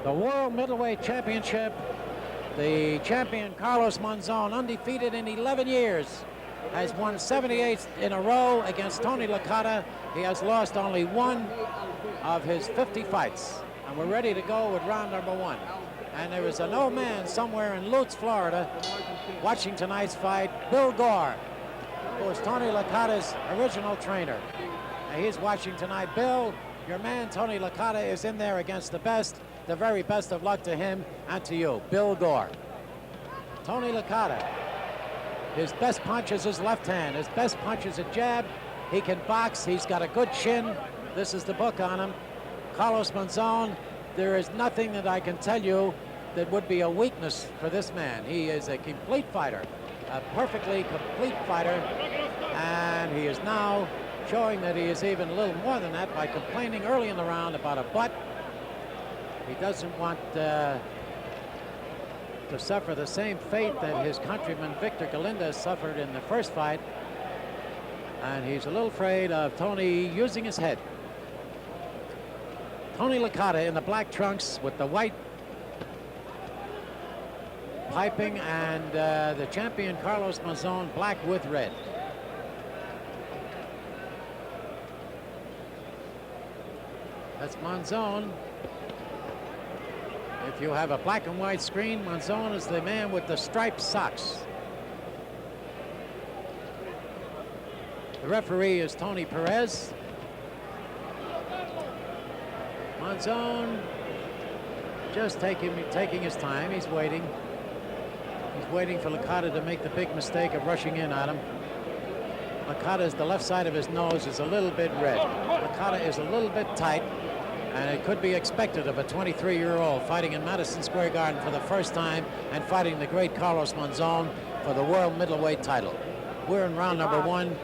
The World Middleweight Championship. The champion, Carlos Monzon, undefeated in 11 years, has won 78 in a row against Tony Licata. He has lost only one of his 50 fights. And we're ready to go with round number one. And there is an old man somewhere in Lutz, Florida, watching tonight's fight, Bill Gore, who is Tony Licata's original trainer. And he's watching tonight. Bill, your man Tony Licata is in there against the best. The very best of luck to him and to you, Bill Gore. Tony Licata, his best punch is his left hand. His best punch is a jab. He can box. He's got a good chin. This is the book on him. Carlos Monzon, there is nothing that I can tell you that would be a weakness for this man. He is a complete fighter, a perfectly complete fighter, and he is now showing that he is even a little more than that by complaining early in the round about a butt. He doesn't want to suffer the same fate that his countryman Victor Galindez suffered in the first fight, and he's a little afraid of Tony using his head. Tony Licata in the black trunks with the white piping, and the champion Carlos Monzon black with red. That's Monzon. If you have a black and white screen, Monzon is the man with the striped socks. The referee is Tony Perez. Monzon just taking his time. He's waiting. He's waiting for Licata to make the big mistake of rushing in on him. Licata's, the left side of his nose is a little bit red. Licata is a little bit tight, and it could be expected of a 23-year-old fighting in Madison Square Garden for the first time and fighting the great Carlos Monzon for the world middleweight title. We're in round number one,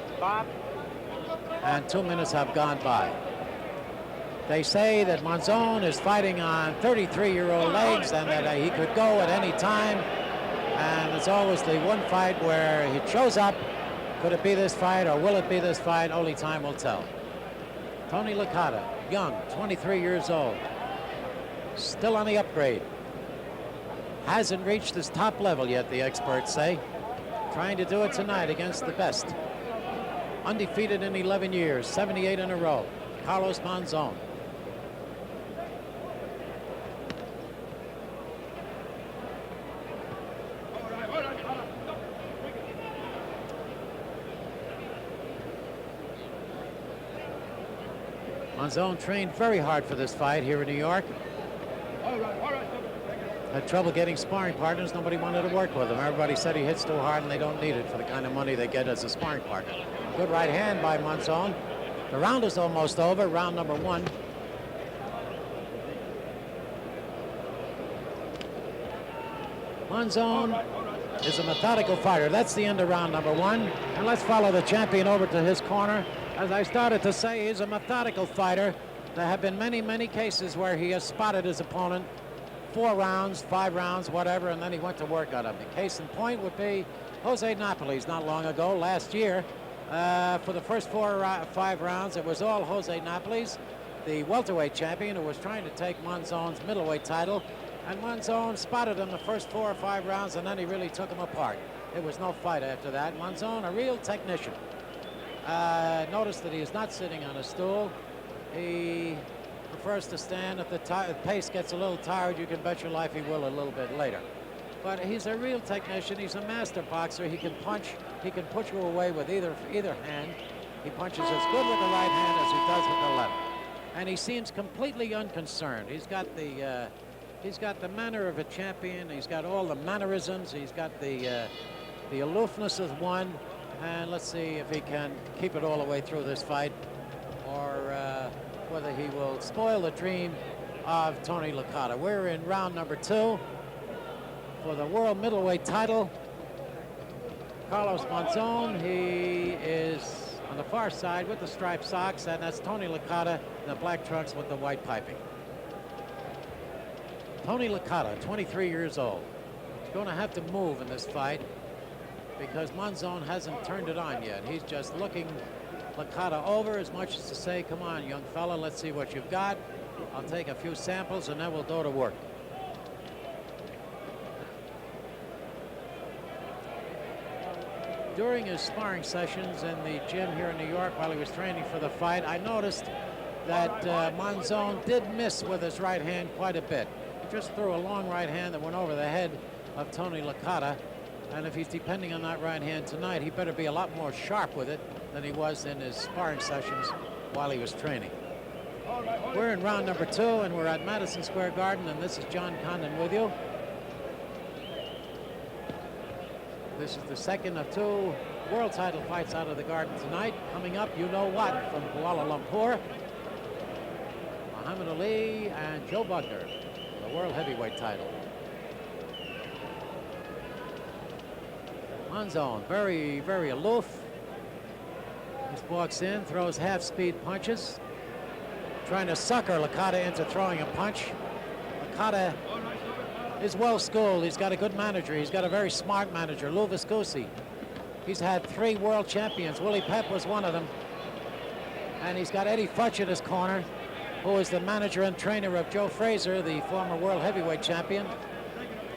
and 2 minutes have gone by. They say that Monzon is fighting on 33-year-old legs and that he could go at any time. And it's always the one fight where he shows up. Could it be this fight or will it be this fight? Only time will tell. Tony Licata, young, 23 years old, still on the upgrade. Hasn't reached his top level yet, the experts say. Trying to do it tonight against the best. Undefeated in 11 years, 78 in a row. Carlos Monzon. Monzon trained very hard for this fight here in New York. Had trouble getting sparring partners. Nobody wanted to work with him. Everybody said he hits too hard and they don't need it for the kind of money they get as a sparring partner. Good right hand by Monzon. The round is almost over, round number one. Monzon is a methodical fighter. That's the end of round number one. And let's follow the champion over to his corner. As I started to say, he's a methodical fighter. There have been many, many cases where he has spotted his opponent 4 rounds, 5 rounds, whatever, and then he went to work on him. The case in point would be Jose Napoli's not long ago, last year. For the first 5 rounds, it was all Jose Napoli's, the welterweight champion, who was trying to take Monzon's middleweight title. And Monzon spotted him the first 4 or 5 rounds, and then he really took him apart. There was no fight after that. Monzon, a real technician. Notice that he is not sitting on a stool. He prefers to stand. If the pace gets a little tired, you can bet your life he will a little bit later. But he's a real technician. He's a master boxer. He can punch. He can put you away with either hand. He punches as good with the right hand as he does with the left. And he seems completely unconcerned. He's got the manner of a champion. He's got all the mannerisms. He's got the aloofness of one. And let's see if he can keep it all the way through this fight, or whether he will spoil the dream of Tony Licata. We're in round number 2 for the world middleweight title. Carlos Monzon, he is on the far side with the striped socks, and that's Tony Licata in the black trunks with the white piping. Tony Licata, 23 years old. He's going to have to move in this fight, because Monzon hasn't turned it on yet. He's just looking Licata over as much as to say, come on, young fella, let's see what you've got. I'll take a few samples and then we'll go to work. During his sparring sessions in the gym here in New York while he was training for the fight, I noticed that Monzon did miss with his right hand quite a bit. He just threw a long right hand that went over the head of Tony Licata. And if he's depending on that right hand tonight, he better be a lot more sharp with it than he was in his sparring sessions while he was training. We're in round number 2, and we're at Madison Square Garden, and this is John Condon with you. This is the second of 2 world title fights out of the Garden tonight. Coming up, you know what, from Kuala Lumpur, Muhammad Ali and Joe Bugner, the world heavyweight title. Monzon, very, very aloof. Just walks in, throws half-speed punches, trying to sucker Licata into throwing a punch. Licata is well schooled. He's got a good manager. He's got a very smart manager, Lou Viscusi. He's had 3 world champions. Willie Pep was one of them. And he's got Eddie Futch in his corner, who is the manager and trainer of Joe Frazier, the former world heavyweight champion.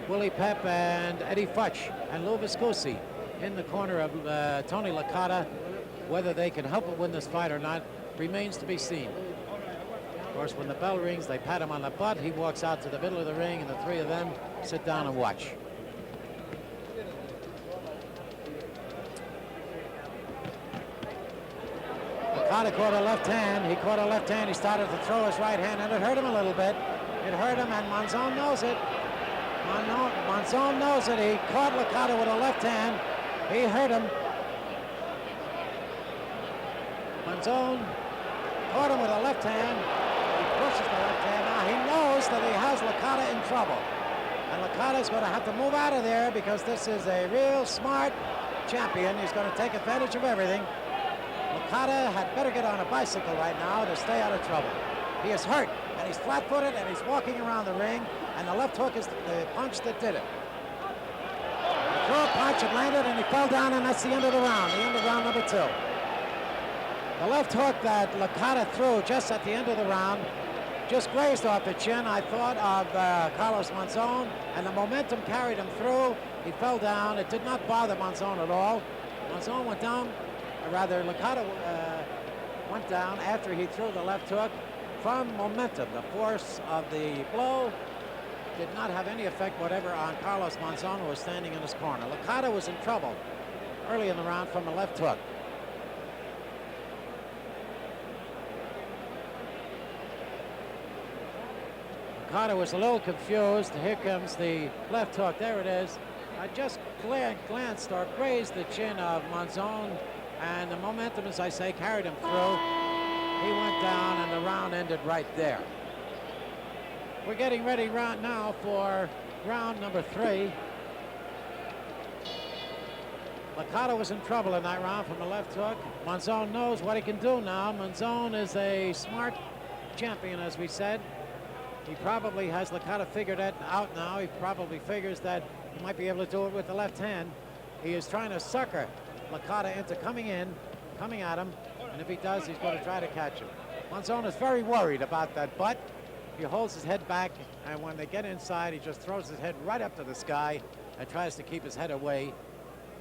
Willie Pep and Eddie Futch and Lou Viscusi in the corner of Tony Licata. Whether they can help him win this fight or not remains to be seen. Of course, when the bell rings, they pat him on the butt. He walks out to the middle of the ring, and the 3 of them sit down and watch. Licata caught a left hand. He caught a left hand. He started to throw his right hand, and it hurt him a little bit. It hurt him, and Monzon knows it. Monzon knows it. He caught Licata with a left hand. He hurt him. Monzon caught him with a left hand. He pushes the left hand. Now he knows that he has Licata in trouble. And Licata's going to have to move out of there because this is a real smart champion. He's going to take advantage of everything. Licata had better get on a bicycle right now to stay out of trouble. He is hurt, and he's flat-footed, and he's walking around the ring, and the left hook is the punch that did it. He threw a punch, it landed, and he fell down, and that's the end of the round, number 2. The left hook that Licata threw just at the end of the round just grazed off the chin, I thought, of Carlos Monzon, and the momentum carried him through. He fell down. It did not bother Monzon at all. Monzon went down, or rather, Licata went down after he threw the left hook from momentum. The force of the blow did not have any effect whatever on Carlos Monzon, who was standing in his corner. Licata was in trouble early in the round from the left hook. Licata was a little confused. Here comes the left hook. There it is. I just glanced or grazed the chin of Monzon, and the momentum, as I say, carried him through. He went down, and the round ended right there. We're getting ready right now for round number 3. Licata was in trouble in that round from the left hook. Monzon knows what he can do now. Monzon is a smart champion, as we said. He probably has Licata figured out now. He probably figures that he might be able to do it with the left hand. He is trying to sucker Licata into coming at him, and if he does, he's going to try to catch him. Monzon is very worried about that butt. He holds his head back, and when they get inside, he just throws his head right up to the sky and tries to keep his head away,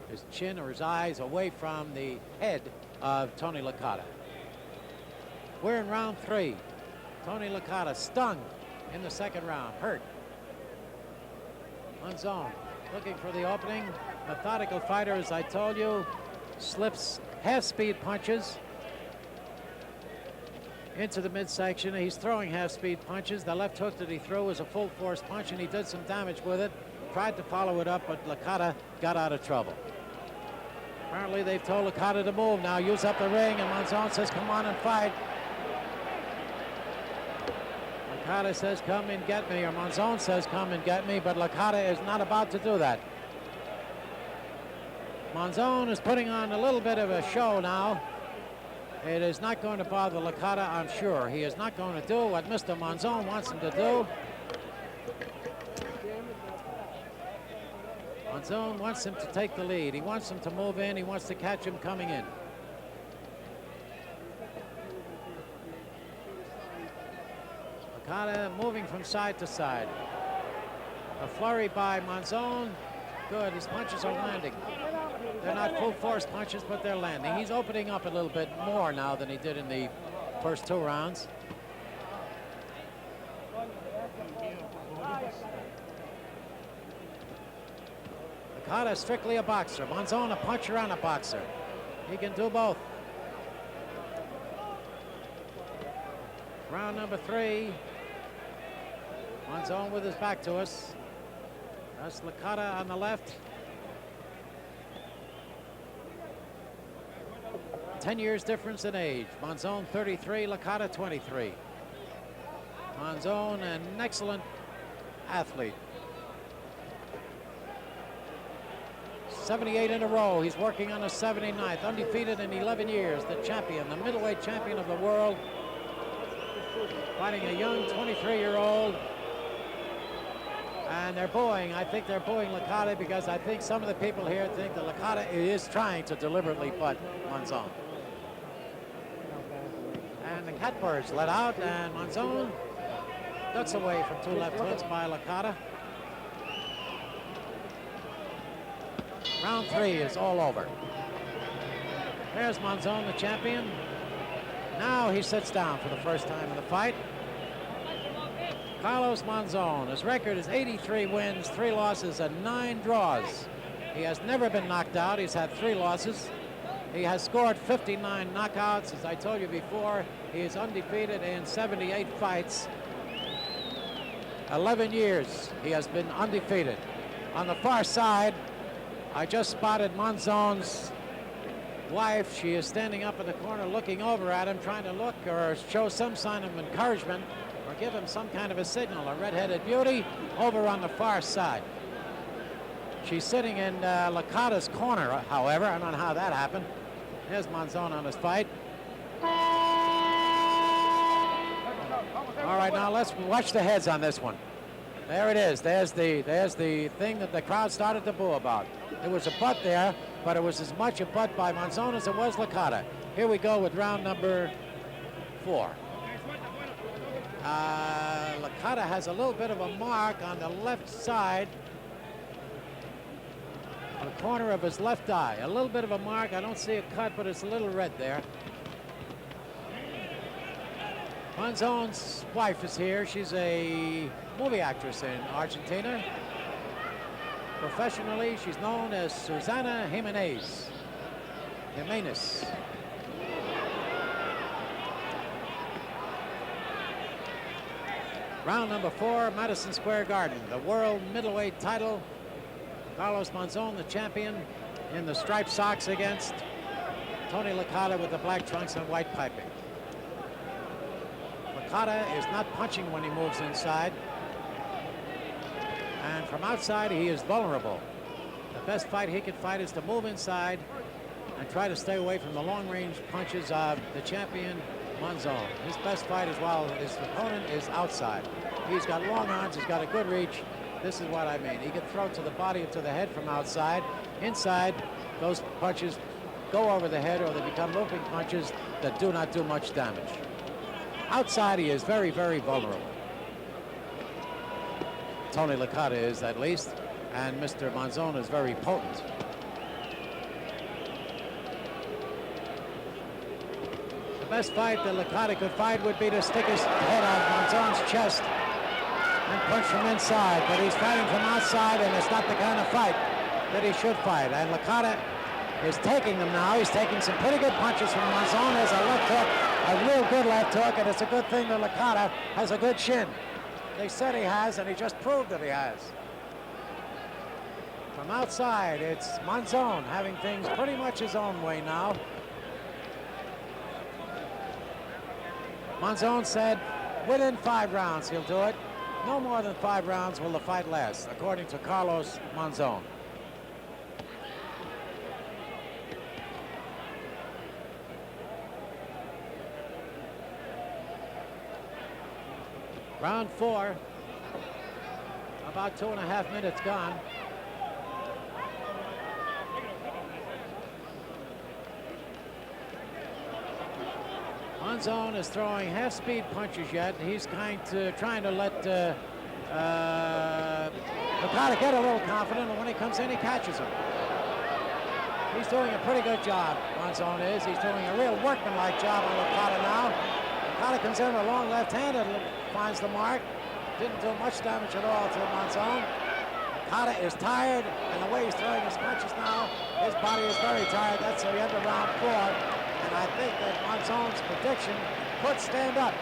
his chin or his eyes away from the head of Tony Licata. We're in round 3. Tony Licata stung in the second round, hurt. Monzon looking for the opening. Methodical fighter, as I told you, slips half-speed punches into the midsection. He's throwing half-speed punches. The left hook that he threw was a full-force punch, and he did some damage with it. Tried to follow it up, but Licata got out of trouble. Apparently, they've told Licata to move now, use up the ring, and Monzon says, come on and fight. Licata says, come and get me, or Monzon says, come and get me, but Licata is not about to do that. Monzon is putting on a little bit of a show now. It is not going to bother Licata, I'm sure. He is not going to do what Mr. Monzon wants him to do. Monzon wants him to take the lead. He wants him to move in. He wants to catch him coming in. Licata moving from side to side. A flurry by Monzon. Good, his punches are landing. They're not full force punches, but they're landing. He's opening up a little bit more now than he did in the first 2 rounds. Licata strictly a boxer. Monzon a puncher and a boxer. He can do both. Round number 3. Monzon with his back to us. That's Licata on the left. 10 years difference in age. Monzon 33, Licata 23. Monzon, an excellent athlete. 78 in a row. He's working on a 79th. Undefeated in 11 years. The champion, the middleweight champion of the world. Fighting a young 23-year-old. And they're booing. I think they're booing Licata because I think some of the people here think that Licata is trying to deliberately butt Monzon. And the catbirds let out, and Monzon ducks away from 2 left hooks by Licata. Round 3 is all over. There's Monzon, the champion. Now he sits down for the first time in the fight. Carlos Monzon, his record is 83 wins, 3 losses, and 9 draws. He has never been knocked out. He's had 3 losses. He has scored 59 knockouts. As I told you before, he is undefeated in 78 fights. 11 years he has been undefeated. On the far side, I just spotted Monzon's wife. She is standing up in the corner looking over at him, trying to look or show some sign of encouragement or give him some kind of a signal. A red-headed beauty over on the far side. She's sitting in Licata's corner, however. I don't know how that happened. There's Monzon on his fight. All right, now let's watch the heads on this one. There it is. There's the thing that the crowd started to boo about. There was a butt there, but it was as much a butt by Monzon as it was Licata. Here we go with round number 4. Licata has a little bit of a mark on the left side, on the corner of his left eye. A little bit of a mark. I don't see a cut, but it's a little red there. Monzon's wife is here. She's a movie actress in Argentina. Professionally, she's known as Susana Jimenez. Round number 4, Madison Square Garden. The world middleweight title. Carlos Monzon, the champion, in the striped socks against Tony Licata with the black trunks and white piping. Licata is not punching when he moves inside. And from outside, he is vulnerable. The best fight he could fight is to move inside and try to stay away from the long-range punches of the champion, Monzon. His best fight as well, his opponent is outside. He's got long arms, he's got a good reach. This is what I mean. He can throw to the body or to the head from outside. Inside, those punches go over the head or they become looping punches that do not do much damage. Outside, he is very, very vulnerable. Tony Licata is, at least, and Mr. Monzon is very potent. The best fight that Licata could fight would be to stick his head on Monzon's chest and punch from inside, but he's fighting from outside, and it's not the kind of fight that he should fight. And Licata is taking them now. He's taking some pretty good punches from Monzon. There's a left hook, a real good left hook, and it's a good thing that Licata has a good shin. They said he has, and he just proved that he has. From outside, it's Monzon having things pretty much his own way now. Monzon said within 5 rounds he'll do it. No more than 5 rounds will the fight last, according to Carlos Monzon. Round 4, about 2.5 minutes gone. Monzon is throwing half-speed punches yet. He's trying to let Licata get a little confident, and when he comes in, he catches him. He's doing a pretty good job, Monzon is. He's doing a real workmanlike job on Licata now. Licata comes in with a long left hand and finds the mark. Didn't do much damage at all to Monzon. Licata is tired, and the way he's throwing his punches now, his body is very tired. That's the end of round 4. And I think that Monzon's prediction could stand up.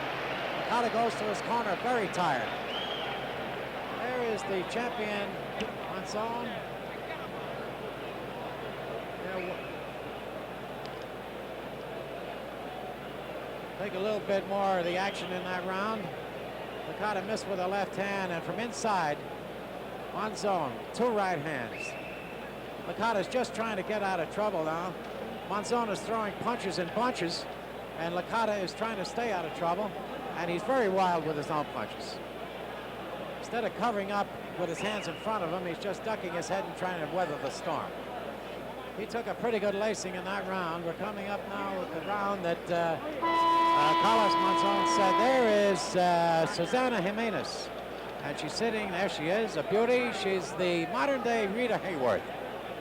Licata goes to his corner very tired. There is the champion, Monzon. Take a little bit more of the action in that round. Licata missed with a left hand, and from inside, Monzon, 2 right hands. Licata's just trying to get out of trouble now. Monzon is throwing punches in bunches, and Licata is trying to stay out of trouble, and he's very wild with his own punches. Instead of covering up with his hands in front of him, he's just ducking his head and trying to weather the storm. He took a pretty good lacing in that round. We're coming up now with the round that Carlos Monzon said. There is Susana Jimenez, and she's sitting, there she is, a beauty. She's the modern-day Rita Hayworth.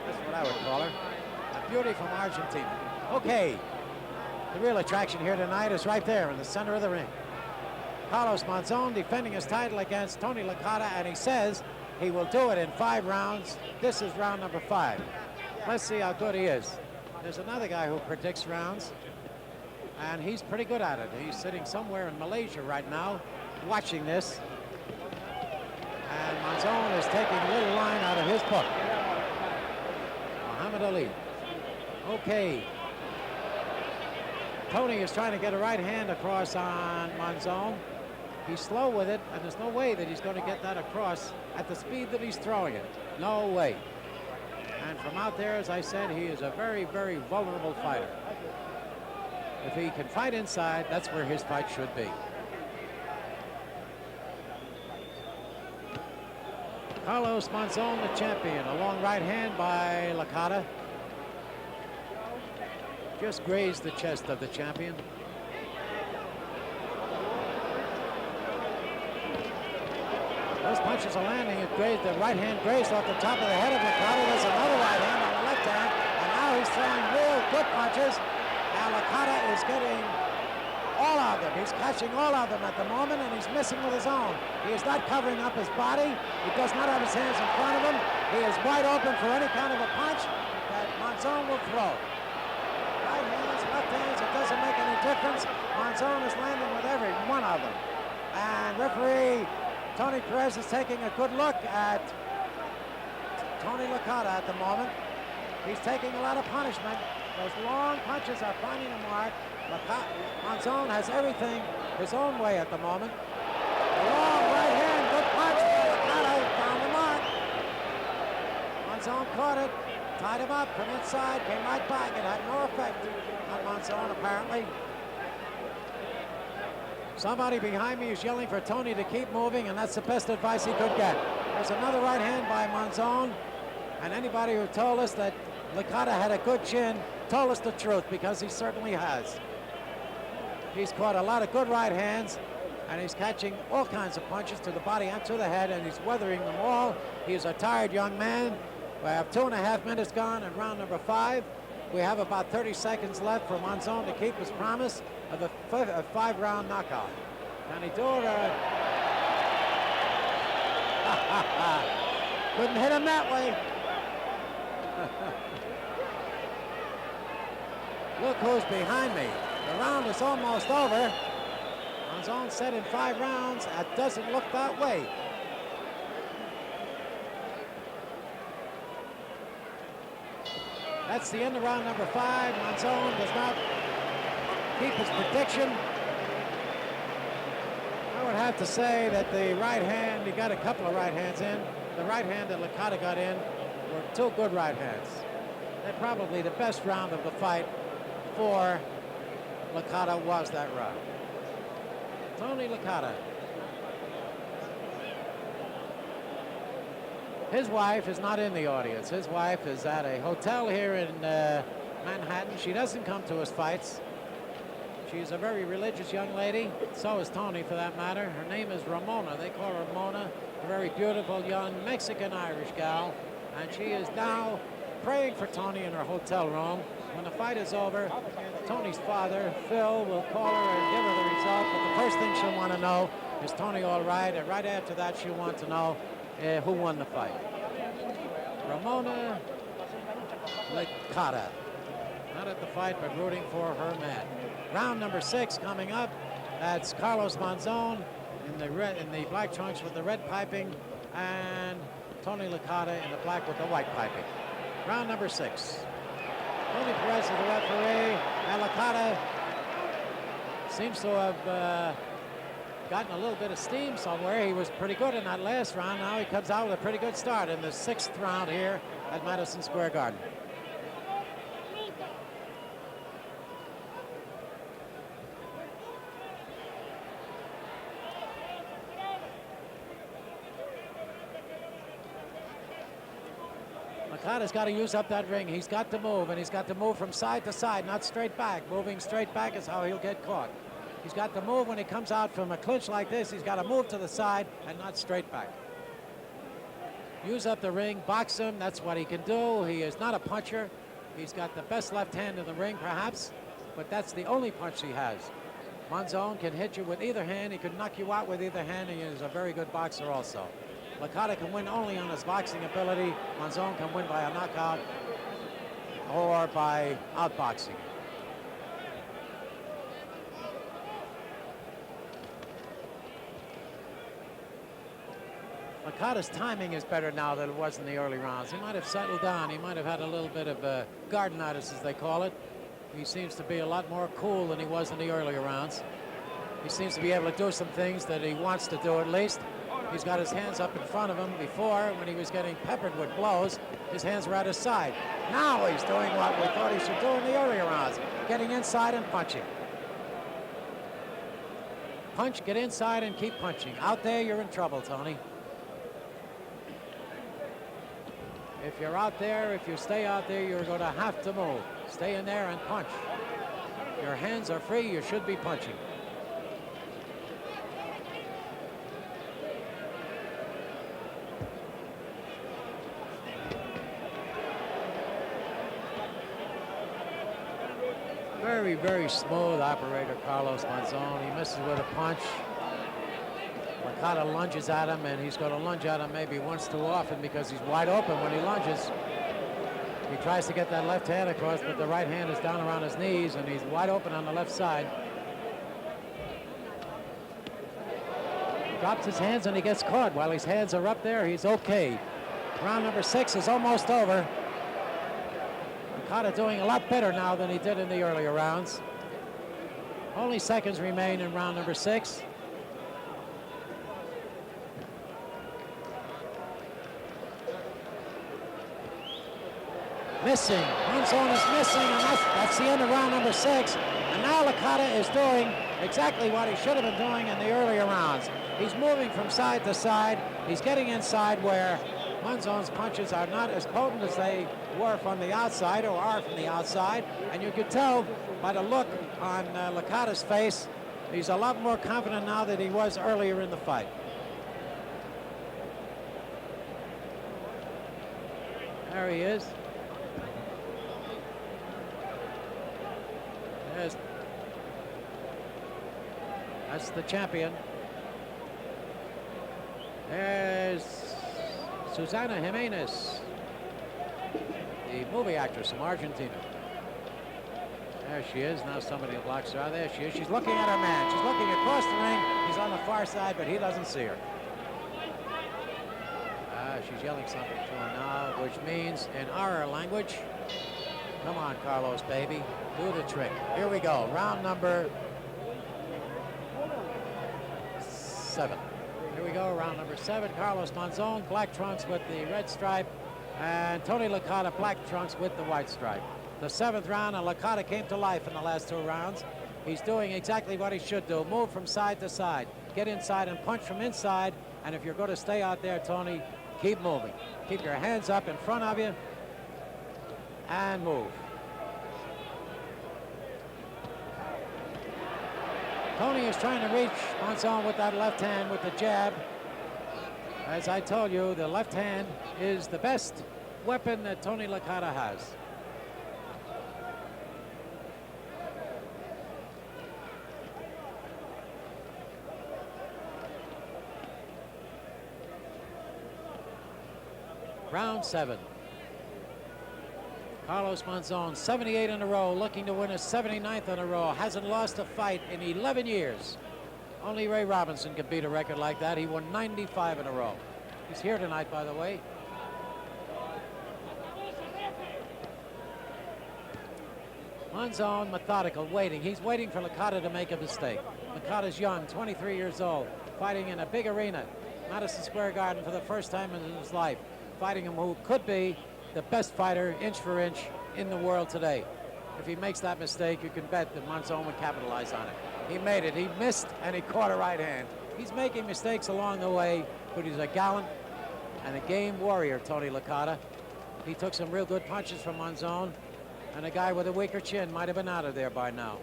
That's what I would call her. A beauty from Argentina. Okay, the real attraction here tonight is right there in the center of the ring. Carlos Monzon defending his title against Tony Licata, and he says he will do it in 5 rounds. This is round number 5. Let's see how good he is. There's another guy who predicts rounds, and he's pretty good at it. He's sitting somewhere in Malaysia right now, watching this. And Monzon is taking a little line out of his book. Muhammad Ali. Okay. Tony is trying to get a right hand across on Monzon. He's slow with it, and there's no way that he's going to get that across at the speed that he's throwing it. No way. And from out there, as I said, he is a very, very vulnerable fighter. If he can fight inside, that's where his fight should be. Carlos Monzon, the champion. A long right hand by Licata. Just grazed the chest of the champion. Those punches are landing. It grazed, the right hand grazed off the top of the head of Licata. There's another right hand on the left hand, and now he's throwing real good punches. Now Licata is getting all of them. He's catching all of them at the moment, and he's missing with his own. He is not covering up his body. He does not have his hands in front of him. He is wide open for any kind of a punch that Monzon will throw. Right hands, left hands, it doesn't make any difference. Monzon is landing with every one of them. And referee Tony Perez is taking a good look at Tony Licata at the moment. He's taking a lot of punishment. Those long punches are finding a mark. Monzon has everything his own way at the moment. A long right hand, good punch. Licata found the mark. Monzon caught it, tied him up from inside, came right back. It had no effect on Monzon, apparently. Somebody behind me is yelling for Tony to keep moving, and that's the best advice he could get. There's another right hand by Monzon, and anybody who told us that Licata had a good chin told us the truth, because he certainly has. He's caught a lot of good right hands, and he's catching all kinds of punches to the body and to the head, and he's weathering them all. He's a tired young man. We have 2.5 minutes gone in round number 5. We have about 30 seconds left for Monzon to keep his promise of a 5-round knockout. Can he do it? Couldn't hit him that way. Look who's behind me. The round is almost over. Monzon said in 5 rounds. It doesn't look that way. That's the end of round number 5. Monzon does not keep his prediction. I would have to say that the right hand, he got a couple of right hands in. The right hand that Licata got in were 2 good right hands. They're probably the best round of the fight for Licata was that round. Tony Licata. His wife is not in the audience. His wife is at a hotel here in Manhattan. She doesn't come to his fights. She's a very religious young lady. So is Tony, for that matter. Her name is Ramona. They call her Ramona. A very beautiful young Mexican-Irish gal. And she is now praying for Tony in her hotel room. When the fight is over, Tony's father, Phil, will call her and give her the result. But the first thing she'll want to know is Tony all right? And right after that, she'll want to know who won the fight. Ramona Licata. Not at the fight, but rooting for her man. Round number 6 coming up. That's Carlos Monzon in the black trunks with the red piping, and Tony Licata in the black with the white piping. Round number 6. Tony Perez is the referee, and Licata seems to have gotten a little bit of steam somewhere. He was pretty good in that last round. Now he comes out with a pretty good start in the 6th round here at Madison Square Garden. Licata's got to use up that ring. He's got to move, and he's got to move from side to side, not straight back. Moving straight back is how he'll get caught. He's got to move when he comes out from a clinch like this. He's got to move to the side and not straight back. Use up the ring, box him. That's what he can do. He is not a puncher. He's got the best left hand in the ring, perhaps, but that's the only punch he has. Monzon can hit you with either hand. He can knock you out with either hand. He is a very good boxer also. Licata can win only on his boxing ability. Monzon can win by a knockout or by outboxing. Licata's timing is better now than it was in the early rounds. He might have settled down. He might have had a little bit of gardenitis, as they call it. He seems to be a lot more cool than he was in the earlier rounds. He seems to be able to do some things that he wants to do, at least. He's got his hands up in front of him. Before, when he was getting peppered with blows, his hands were at his side. Now he's doing what we thought he should do in the earlier rounds, getting inside and punching. Punch, get inside, and keep punching. Out there, you're in trouble, Tony. If you're out there, if you stay out there, you're going to have to move. Stay in there and punch. Your hands are free, you should be punching. Very, very smooth operator, Carlos Monzon. He misses with a punch. Licata lunges at him, and he's going to lunge at him maybe once too often because he's wide open when he lunges. He tries to get that left hand across, but the right hand is down around his knees, and he's wide open on the left side. He drops his hands, and he gets caught. While his hands are up there, he's okay. Round number 6 is almost over. Licata doing a lot better now than he did in the earlier rounds. Only seconds remain in round number 6. Missing. Monzon is missing, and that's the end of round number 6. And now Licata is doing exactly what he should have been doing in the earlier rounds. He's moving from side to side. He's getting inside where Monzon's punches are not as potent as they were from the outside or are from the outside. And you could tell by the look on Licata's face, he's a lot more confident now than he was earlier in the fight. There he is. That's the champion. There's Susana Jimenez, the movie actress from Argentina. There she is. Now somebody blocks her. There she is. She's looking at her man. She's looking across the ring. He's on the far side, but he doesn't see her. She's yelling something to him now, which means in our language, come on, Carlos, baby. Do the trick. Here we go. Round number 7. Here we go. Round number 7. Carlos Monzon, black trunks with the red stripe, and Tony Licata, black trunks with the white stripe. The 7th round, and Licata came to life in the last 2 rounds. He's doing exactly what he should do. Move from side to side. Get inside and punch from inside. And if you're going to stay out there, Tony, keep moving. Keep your hands up in front of you and move. Tony is trying to reach Monzon with that left hand with the jab. As I told you, the left hand is the best weapon that Tony Licata has. Round 7. Carlos Monzon, 78 in a row, looking to win his 79th in a row. Hasn't lost a fight in 11 years. Only Ray Robinson could beat a record like that. He won 95 in a row. He's here tonight, by the way. Monzon, methodical, waiting. He's waiting for Licata to make a mistake. Licata's young, 23 years old, fighting in a big arena, Madison Square Garden, for the first time in his life. Fighting him who could be the best fighter, inch for inch, in the world today. If he makes that mistake, you can bet that Monzon would capitalize on it. He made it. He missed, and he caught a right hand. He's making mistakes along the way, but he's a gallant and a game warrior, Tony Licata. He took some real good punches from Monzon, and a guy with a weaker chin might have been out of there by now.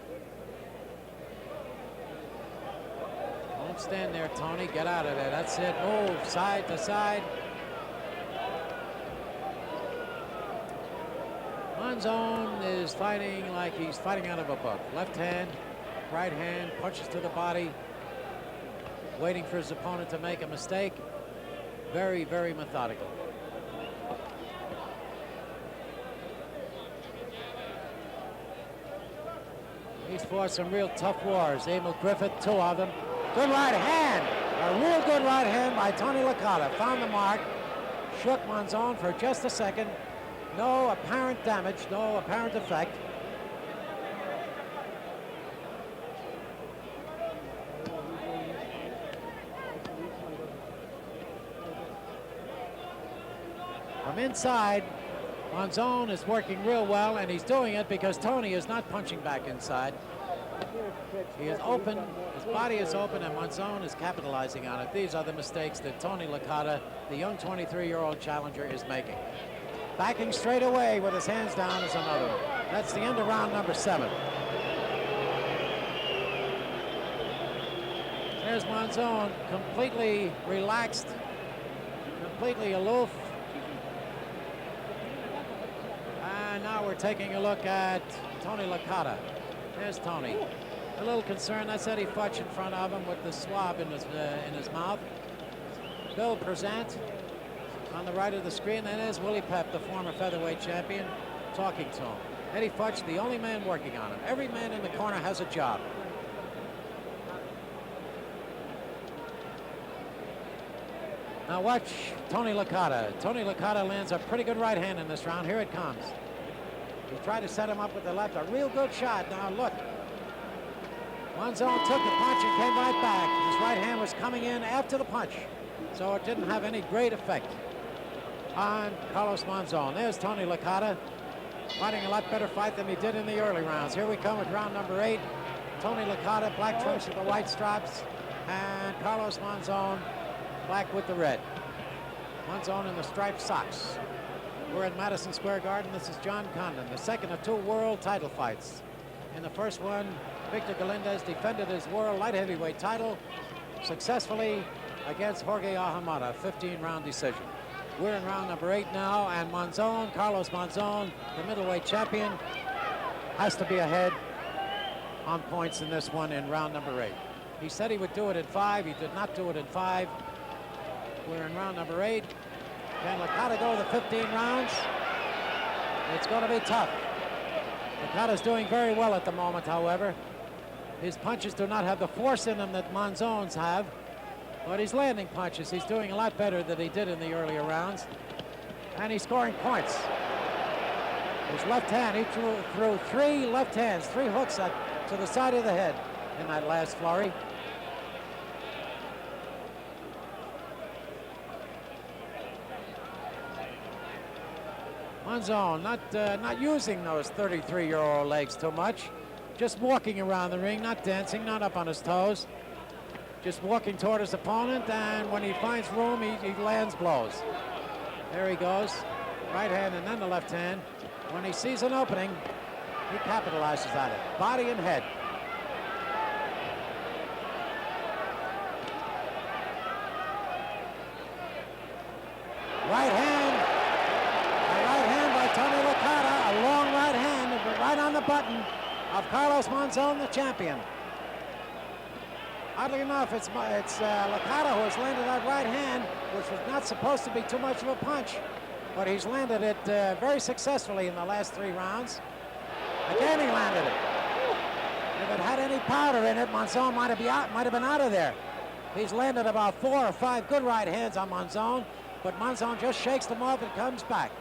Don't stand there, Tony. Get out of there. That's it. Move side to side. Monzon is fighting like he's fighting out of a book. Left hand, right hand, punches to the body, waiting for his opponent to make a mistake. Very, very methodical. He's fought some real tough wars. Emil Griffith, 2 of them. Good right hand. A real good right hand by Tony Licata. Found the mark. Shook Monzon for just a second. No apparent damage, no apparent effect. From inside, Monzon is working real well, and he's doing it because Tony is not punching back inside. He is open, his body is open, and Monzon is capitalizing on it. These are the mistakes that Tony Licata, the young 23-year-old challenger, is making. Backing straight away with his hands down is another one. That's the end of round number 7. There's Monzon, completely relaxed, completely aloof. And now we're taking a look at Tony Licata. There's Tony. A little concerned. That's Eddie Futch in front of him with the swab in his mouth. Bill Present on the right of the screen. And there's Willie Pep, the former featherweight champion, talking to him. Eddie Futch, the only man working on him. Every man in the corner has a job. Now watch Tony Licata. Tony Licata lands a pretty good right hand in this round. Here it comes. He tried to set him up with the left. A real good shot. Now look. Monzon took the punch and came right back. His right hand was coming in after the punch, so it didn't have any great effect on Carlos Monzon. There's Tony Licata, fighting a lot better fight than he did in the early rounds. Here we come with round number 8. Tony Licata, black trunks with the white stripes, and Carlos Monzon, black with the red. Monzon in the striped socks. We're at Madison Square Garden. This is John Condon, the second of 2 world title fights. In the first one, Victor Galindez defended his world light heavyweight title successfully against Jorge Ahumada, 15-round decision. We're in round number 8 now, and Monzon, Carlos Monzon, the middleweight champion, has to be ahead on points in this one in round number 8. He said he would do it in 5. He did not do it in 5. We're in round number 8. Can Licata go the 15 rounds? It's going to be tough. Licata's doing very well at the moment, however. His punches do not have the force in them that Monzon's have, but he's landing punches. He's doing a lot better than he did in the earlier rounds, and he's scoring points. His left hand, he threw 3 left hands, 3 hooks to the side of the head in that last flurry. Monzon not using those 33-year-old legs too much, just walking around the ring, not dancing, not up on his toes, just walking toward his opponent, and when he finds room, he lands blows. There he goes, right hand and then the left hand. When he sees an opening, he capitalizes on it, body and head. right hand. A right hand by Tony Licata. A long right hand right on the button of Carlos Monzon, the champion. Oddly enough, it's Licata who has landed that right hand, which was not supposed to be too much of a punch, but he's landed it very successfully in the last 3 rounds. Again, he landed it. If it had any powder in it, Monzon might have been out of there. He's landed about 4 or 5 good right hands on Monzon, but Monzon just shakes them off and comes back.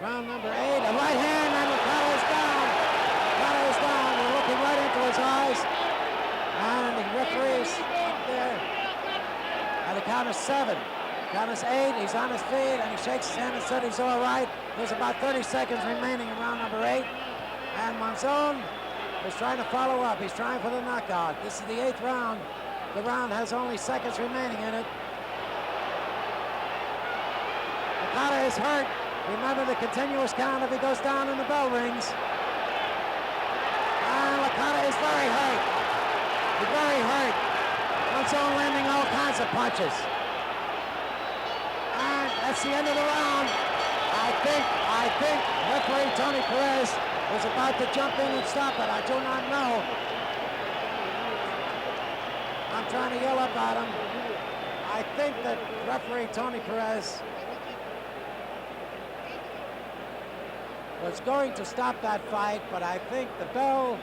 Round number 8, a right hand, and Licata is down. Licata is down. We're looking right into his eyes. And the referee's up there. At the count of 7. Count is 8. He's on his feet, and he shakes his hand and said he's all right. There's about 30 seconds remaining in round number 8. And Monzon is trying to follow up. He's trying for the knockout. This is the 8th round. The round has only seconds remaining in it. Licata is hurt. Remember the continuous count if he goes down and the bell rings. And Licata is very hurt. He's very hurt. Monzon landing all kinds of punches. And that's the end of the round. I think referee Tony Perez is about to jump in and stop it. I do not know. I'm trying to yell up at him. I think that referee Tony Perez was going to stop that fight, but I think the bell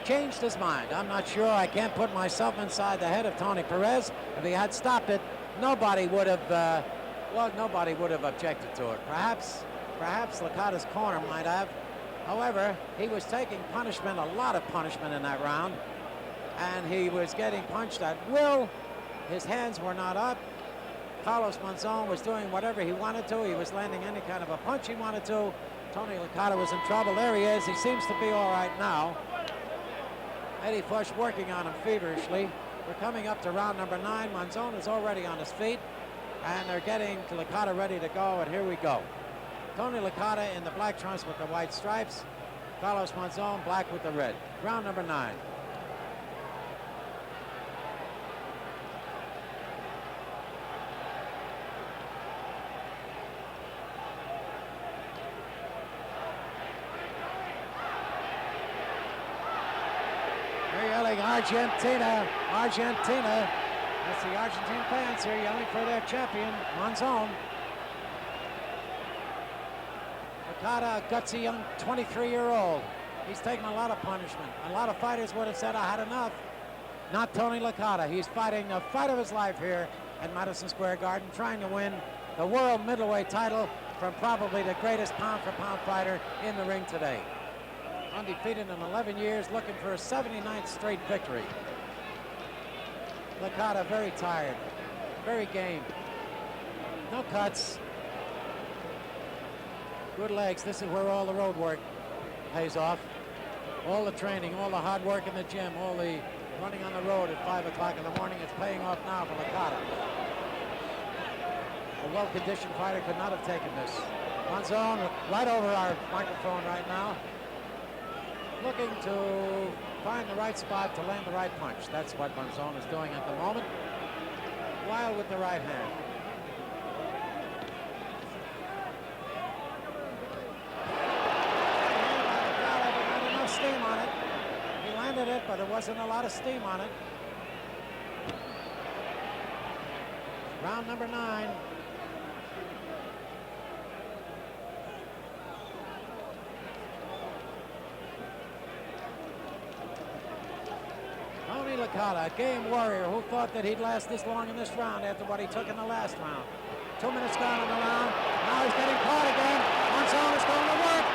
changed his mind. I'm not sure. I can't put myself inside the head of Tony Perez. If he had stopped it, nobody would have objected to it. Perhaps Licata's corner might have. However, he was taking punishment, a lot of punishment in that round, and he was getting punched at will. His hands were not up. Carlos Monzon was doing whatever he wanted to. He was landing any kind of a punch he wanted to. Tony Licata was in trouble. There he is. He seems to be all right now. Eddie Fush working on him feverishly. We're coming up to round number 9. Monzon is already on his feet, and they're getting Licata ready to go, and here we go. Tony Licata in the black trunks with the white stripes. Carlos Monzon black with the red. Round number 9. Argentina, Argentina. That's the Argentine fans here yelling for their champion, Monzon. Licata, a gutsy young 23-year-old. He's taken a lot of punishment. A lot of fighters would have said, I had enough. Not Tony Licata. He's fighting the fight of his life here at Madison Square Garden, trying to win the world middleweight title from probably the greatest pound-for-pound fighter in the ring today. Undefeated in 11 years, looking for a 79th straight victory. Licata very tired, very game. No cuts. Good legs. This is where all the road work pays off. All the training, all the hard work in the gym, all the running on the road at 5 o'clock in the morning, it's paying off now for Licata. A well-conditioned fighter could not have taken this. Monzon right over our microphone right now, looking to find the right spot to land the right punch. That's what Monzon is doing at the moment. Wild with the right hand. Not enough steam on it. He landed it, but there wasn't a lot of steam on it. Round number 9. Tony Licata, a game warrior who thought that he'd last this long in this round after what he took in the last round. 2 minutes gone in the round. Now he's getting caught again. Monzon is going to work.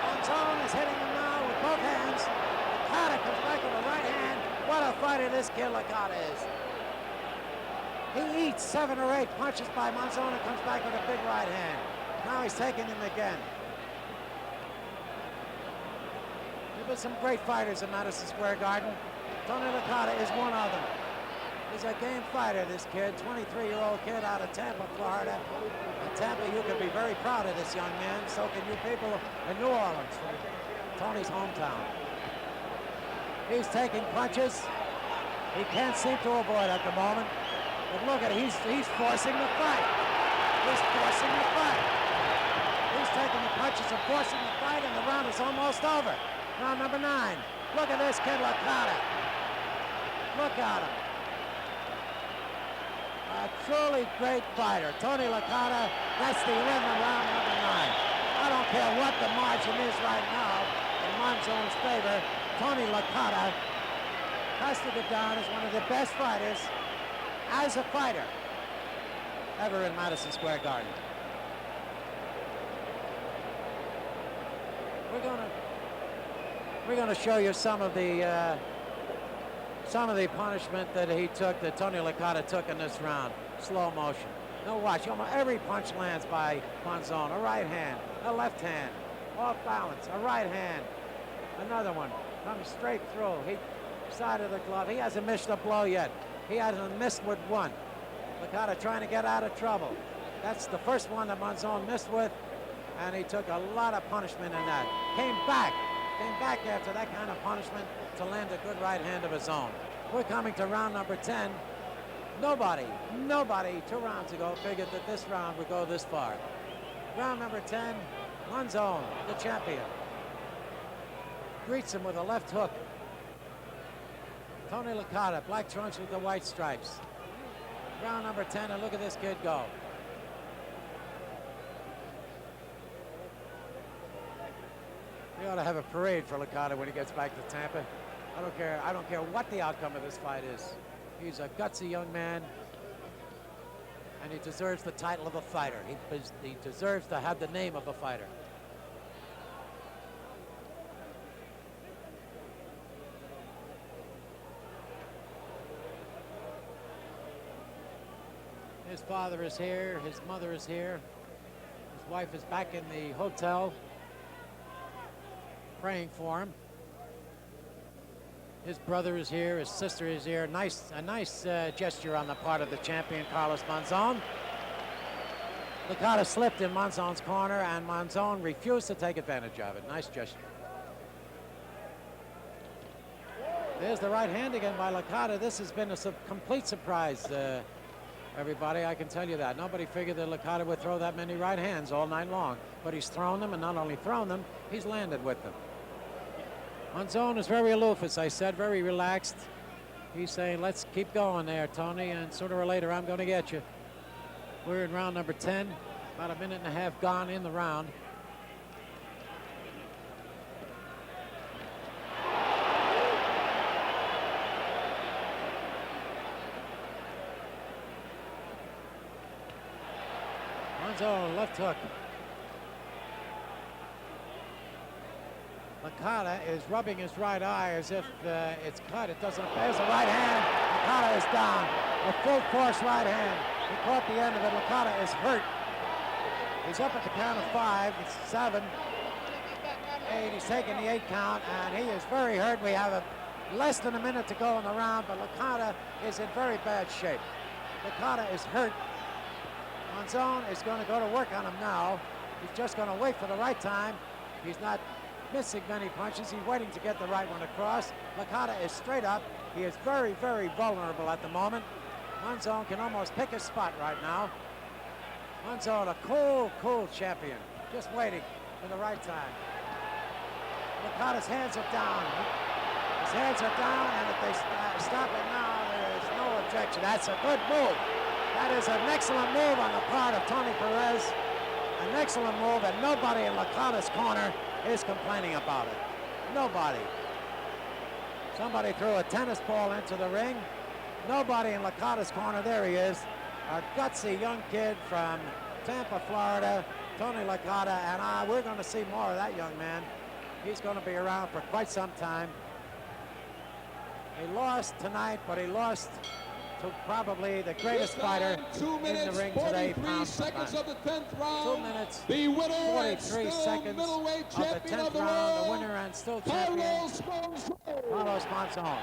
Monzon is hitting him now with both hands. Licata comes back with a right hand. What a fighter this kid Licata is. He eats 7 or 8 punches by Monzon and comes back with a big right hand. Now he's taking him again. There have been some great fighters in Madison Square Garden. Tony Licata is one of them. He's a game fighter, this kid, 23-year-old kid out of Tampa, Florida. In Tampa, you can be very proud of this young man. So can you people in New Orleans, from Tony's hometown. He's taking punches. He can't seem to avoid at the moment. But look at it, he's forcing the fight. He's forcing the fight. He's taking the punches and forcing the fight, and the round is almost over. Round number 9. Look at this kid, Licata. Look at him. A truly great fighter. Tony Licata, that's the end of round number 9. I don't care what the margin is right now in Monzon's favor. Tony Licata has to go down as one of the best fighters as a fighter ever in Madison Square Garden. We're gonna show you some of the punishment that he took, that Tony Licata took in this round. Slow motion. Now watch, almost every punch lands by Monzon. A right hand, a left hand, off balance, a right hand, another one comes straight through. He side of the glove. He hasn't missed a blow yet. He hasn't missed with one. Licata trying to get out of trouble. That's the first one that Monzon missed with, and he took a lot of punishment in that. Came back after that kind of punishment to land a good right hand of his own. We're coming to round number 10. Nobody 2 rounds ago figured that this round would go this far. Round number 10, Monzon, the champion, greets him with a left hook. Tony Licata, black trunks with the white stripes. Round number 10, and look at this kid go. We ought to have a parade for Licata when he gets back to Tampa. I don't care what the outcome of this fight is. He's a gutsy young man, and he deserves the title of a fighter. He deserves to have the name of a fighter. His father is here, his mother is here. His wife is back in the hotel praying for him. His brother is here, his sister is here. A nice gesture on the part of the champion, Carlos Monzon. Licata slipped in Monzon's corner, and Monzon refused to take advantage of it. Nice gesture. There's the right hand again by Licata. This has been a complete surprise, everybody. I can tell you that. Nobody figured that Licata would throw that many right hands all night long. But he's thrown them, and not only thrown them, he's landed with them. Monzon is very aloof, as I said, very relaxed. He's saying, let's keep going there, Tony, and sooner or later I'm going to get you. We're in round number 10, about a minute and a half gone in the round. Monzon, left hook. Licata is rubbing his right eye as if it's cut. It doesn't. There's a right hand. Licata is down. A full force right hand. He caught the end of it. Licata is hurt. He's up at the count of 5. It's 7, 8. He's taking the 8 count, and he is very hurt. We have less than a minute to go in the round, but Licata is in very bad shape. Licata is hurt. Monzon is going to go to work on him now. He's just going to wait for the right time. He's not missing many punches. He's waiting to get the right one across. Licata is straight up. He is very, very vulnerable at the moment. Monzon can almost pick his spot right now. Monzon, a cool champion, just waiting for the right time. Licata's hands are down. His hands are down, and if they stop it now, there is no objection. That's a good move. That is an excellent move on the part of Tony Perez. An excellent move, and nobody in Licata's corner is complaining about it. Nobody. Somebody threw a tennis ball into the ring. Nobody in Licata's corner. There he is. A gutsy young kid from Tampa, Florida, Tony Licata, and we're going to see more of that young man. He's going to be around for quite some time. He lost tonight, but he lost to probably the greatest fighter in the ring today, pound for pound. 2 minutes, the winner 43 seconds of the 10th round, the winner and still champion, Carlos Monzon.